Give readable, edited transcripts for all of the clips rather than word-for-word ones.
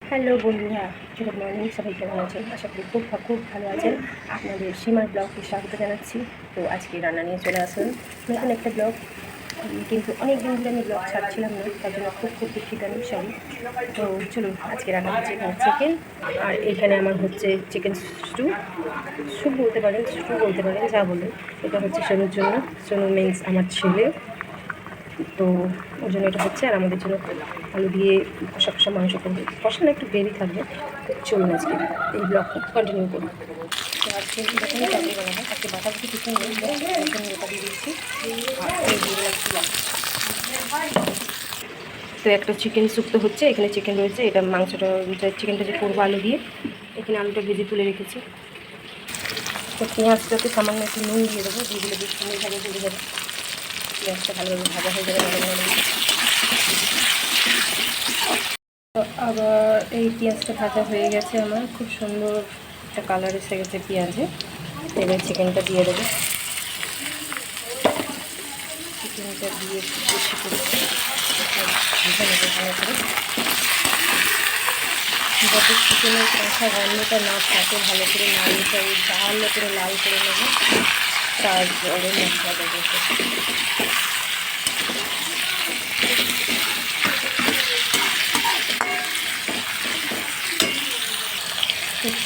Hello বন্ধুরা, good morning. সবাই কেমন আছেন? আশা করি খুব খুব ভালো আছেন। আপনাদের সীমার ব্লগকে স্বাগত জানাচ্ছি। তো আজকে রান্না নিয়ে চলে আসুন নতুন একটা ব্লগ। কিন্তু অনেক দিন ধরে আমি ব্লগ ছাড়ছিলাম না, তার জন্য খুব দুঃখিত আমি, সরি। তো চলুন, আজকে রান্না হচ্ছে এখানে চিকেন, আর এখানে আমার হচ্ছে চিকেন স্টু বলতে পারেন, বলতে পারেন, যা বলেন। এটা হচ্ছে সোনুর জন্য। সোনু মিন্স আমার ছেলে। তো ওর জন্য এটা হচ্ছে, আর আমাদের জন্য আলু দিয়ে কষা কষা মাংস করবে। কষা না, একটু গ্রেভি থাকবে। তো চলুন আজকে এই ব্লগটা কন্টিনিউ করি। তো আজকে এরকমই তরকারি বানাবো। আজকে বাটাবাটি কিছু নেই, এটা দিয়ে দিচ্ছি। আর এই দিয়ে দিলাম পেঁয়াজ। তো একটা চিকেন স্যুপ তো হচ্ছে, এখানে চিকেন রয়েছে। এটা মাংসটা, চিকেনটা যে করবো আলু দিয়ে, এখানে আলুটা ভেজে তুলে রেখেছি। তো পেঁয়াজটাতে সামান্য একটু নুন দিয়ে দেবো, দিয়ে দিলে বেশ সুন্দরভাবে ভেজে যাবে। পেঁয়াজটা ভালোভাবে ভাজা হয়ে যাবে। তো আবার এই পেঁয়াজটা ভাজা হয়ে গেছে আমার, খুব সুন্দর একটা কালার এসে গেছে পেঁয়াজে। এবার চিকেনটা দিয়ে দেবো। চিকেনটা দিয়ে বেশি করে ভেজে নেবো ভালো করে। যাতে চিকেনের কাঁচা গন্ধটা না থাকে, ভালো করে নাড়িটা ভালো করে লাল করে নেবো। তারপরে মশলাটা দেবো।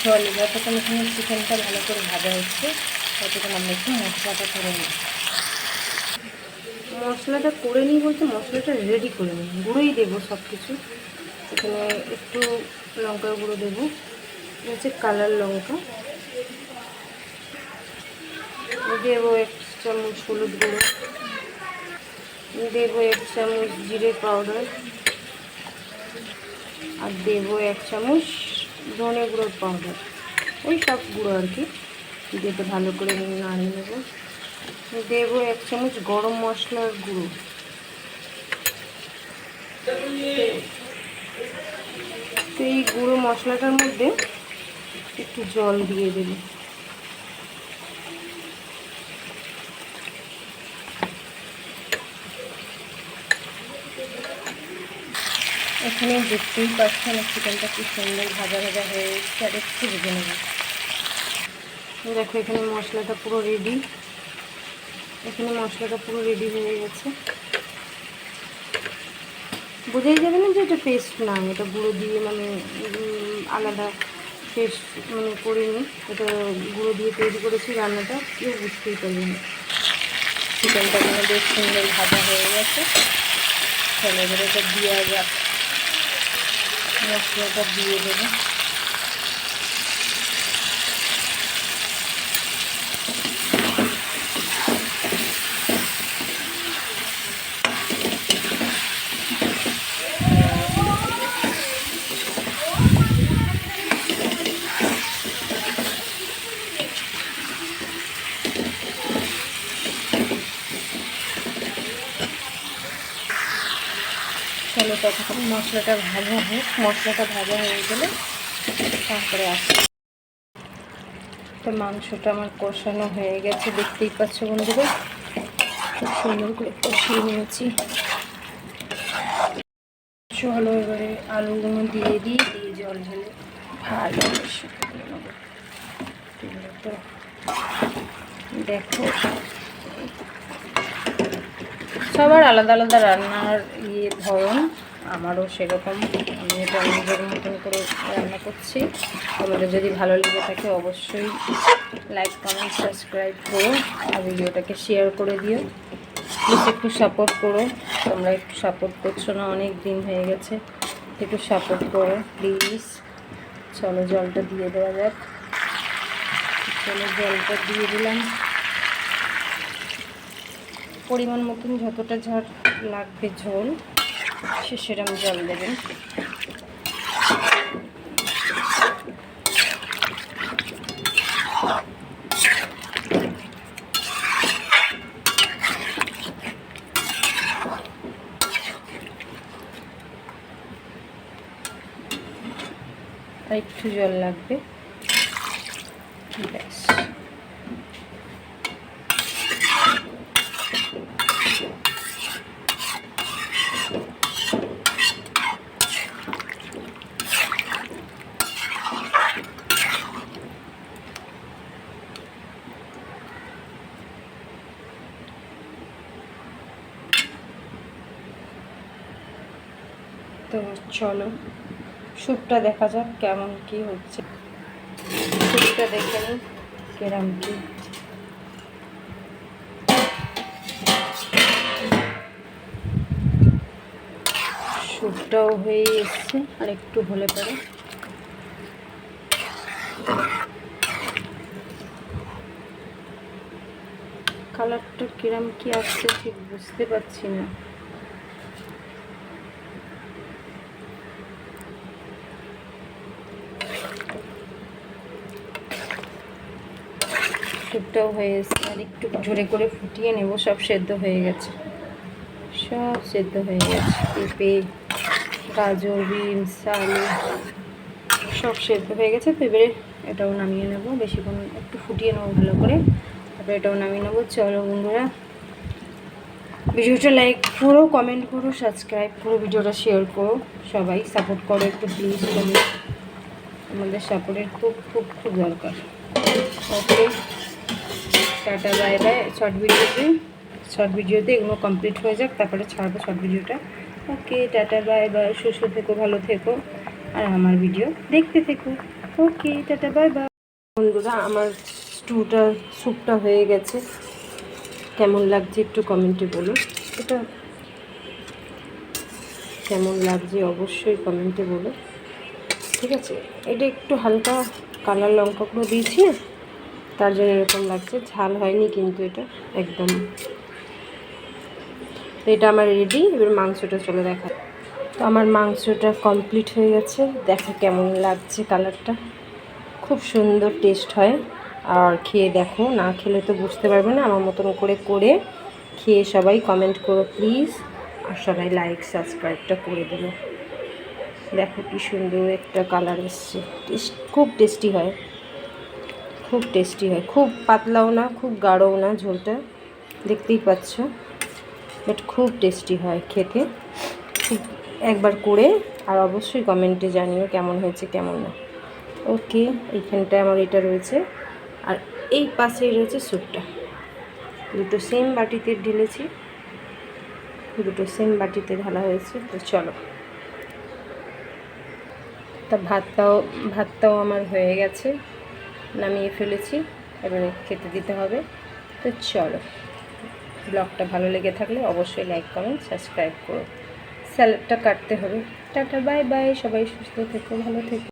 চলে যতক্ষণ এখানে চিকেনটা ভালো করে ভাজা হচ্ছে, ততক্ষণ আমরা একটু মশলাটা করে নিই। মশলাটা করে নিই বলতে, মশলাটা রেডি করে নিই, গুঁড়োই দেবো সব কিছু। এখানে একটু লঙ্কার গুঁড়ো দেবো, হচ্ছে কালার লঙ্কা দেবো, 1 চামচ হলুদ গুঁড়ো দেবো, 1 চামচ জিরে পাউডার, আর দেবো 1 চামচ ধনে গুঁড়োর পাউডার। ওই সব গুঁড়ো আর কি, দিয়ে ভালো করে নাড়িয়ে নেবো। দেবো 1 চামচ গরম মশলার গুঁড়ো। তো এই গুঁড়ো মশলাটার মধ্যে একটু জল দিয়ে দেবো। এখানে দেখতেই পাচ্ছেন চিকেনটা কি সুন্দর ভাজা ভাজা হয়ে এসেছে, আর একটু ভেজে নেব। দেখো এখানে মশলাটা পুরো রেডি। হয়ে গেছে। বোঝাই যাবে না যে এটা পেস্ট না, এটা গুঁড়ো দিয়ে মানে আলাদা পেস্ট মানে করিনি, এটা গুঁড়ো দিয়ে তৈরি করেছি রান্নাটা, কেউ বুঝতেই পারবে না। চিকেনটা মানে বেশ সুন্দর ভাজা হয়ে গেছে। তাহলে এবার এটা দিয়ে যাক, মশলাটা দিয়ে দেবো। চলো ততক্ষণ মশলাটা ভাজা হোক। মশলাটা ভাজা হয়ে গেলে তারপরে আসি। তো মাংসটা আমার কষানো হয়ে গেছে, দেখতেই পাচ্ছ বন্ধুরা, খুব সুন্দর করে কষিয়ে নিয়েছি। চলো এবারে আলুগুলো দিয়ে জল ঢেলে ভালো শুকিয়ে নেবো। তো দেখো, সবার আলাদা আলাদা রান্নার ধরন, আমারও সেরকম। আমি এটা নিজের মতন করে রান্না করছি। তোমাদের যদি ভালো লেগে থাকে অবশ্যই লাইক, কমেন্ট, সাবস্ক্রাইব করো, আর ভিডিওটাকে শেয়ার করে দিও। প্লিজ একটু সাপোর্ট করো। তোমরা একটু সাপোর্ট করছো না, অনেক দিন হয়ে গেছে, একটু সাপোর্ট করো প্লিজ। চলো জলটা দিয়ে দেওয়া যাক। চলো জলটা দিয়ে দিলাম, পরিমাণ মতন যতটা ঝাল লাগবে ঝোল সেরকম জল দেবেন। আর একটু জল লাগবে, ব্যাস। তো চলো স্যুপটা দেখা যাক কেমন কি হচ্ছে। স্যুপটা দেখে নিই কেরম কি। স্যুপটাও হয়ে এসছে, আর একটু হলে পরে কালারটা কিরম কি আসছে ঠিক বুঝতে পারছি না। স্যুপটাও হয়ে এসছে, আর একটু জোরে করে ফুটিয়ে নেব। সব সেদ্ধ হয়ে গেছে, সব সেদ্ধ হয়ে গেছে। পেঁপে, গাজর, বিনস, আলু সব সেদ্ধ হয়ে গেছে। তো এবারে এটাও নামিয়ে নেব, বেশিক্ষণ একটু ফুটিয়ে নেবো ভালো করে, তারপরে এটাও নামিয়ে নেবো। চলো বন্ধুরা, ভিডিওটা লাইক করো, কমেন্ট করো, সাবস্ক্রাইব করো, ভিডিওটা শেয়ার করো, সবাই সাপোর্ট করো একটু প্লিজ। আমাদের সাপোর্টের খুব খুব খুব দরকার। ওকে, টাটা বাই বাই। শর্ট ভিডিওতে এগুলো কমপ্লিট হয়ে যাক, তারপরে ছাড়বো শর্ট ভিডিওটা। ওকে, টাটা বাই বাই। সুস্থ থেকো, ভালো থেকো, আর আমার ভিডিও দেখতে থেকো। ওকে, টাটা বাই বাই। বন্ধুরা, আমার স্যুপটা হয়ে গেছে। কেমন লাগছে একটু কমেন্টে বলো। এটা কেমন লাগছে অবশ্যই কমেন্টে বলো, ঠিক আছে? এটা একটু হালকা কালার লঙ্কা গুঁড়ো দিয়েছি, তার জন্য এরকম লাগছে। ঝাল হয়নি কিন্তু এটা একদম। তো এটা আমার রেডি। এবার মাংসটা চলে দেখা। তো আমার মাংসটা কমপ্লিট হয়ে গেছে, দেখো কেমন লাগছে। কালারটা খুব সুন্দর টেস্ট হয়। আর খেয়ে দেখো, না খেলে তো বুঝতে পারবে না। আমার মতন করে করে খেয়ে সবাই কমেন্ট করো প্লিজ, আর সবাই লাইক সাবস্ক্রাইবটা করে দিও। দেখো কি সুন্দর একটা কালার এসছে। খুব টেস্টি হয়, খুব টেস্টি হয়। খুব পাতলাও না, খুব গাঢ়ও না, ঝোলটা দেখতেই পাচ্ছ। বাট খুব টেস্টি হয় খেতে। একবার করে আর অবশ্যই কমেন্টে জানিও কেমন হয়েছে কেমন না। ওকে, এইখানটায় আমার এটা রয়েছে, আর এই পাশেই রয়েছে স্যুপটা। দুটো সেম বাটিতে ঢেলেছি, দুটো সেম বাটিতে ঢালা হয়েছে। তো চলো, তা ভাতটাও আমার হয়ে গেছে, নামিয়ে ফেলেছি। এবারে খেতে দিতে হবে। তো চলো, ব্লগটা ভালো লেগে থাকলে অবশ্যই লাইক কমেন্ট সাবস্ক্রাইব করো। স্যালাডটা কাটতে হবে। টাটা বাই বাই, সবাই সুস্থ থেকো, ভালো থেকো।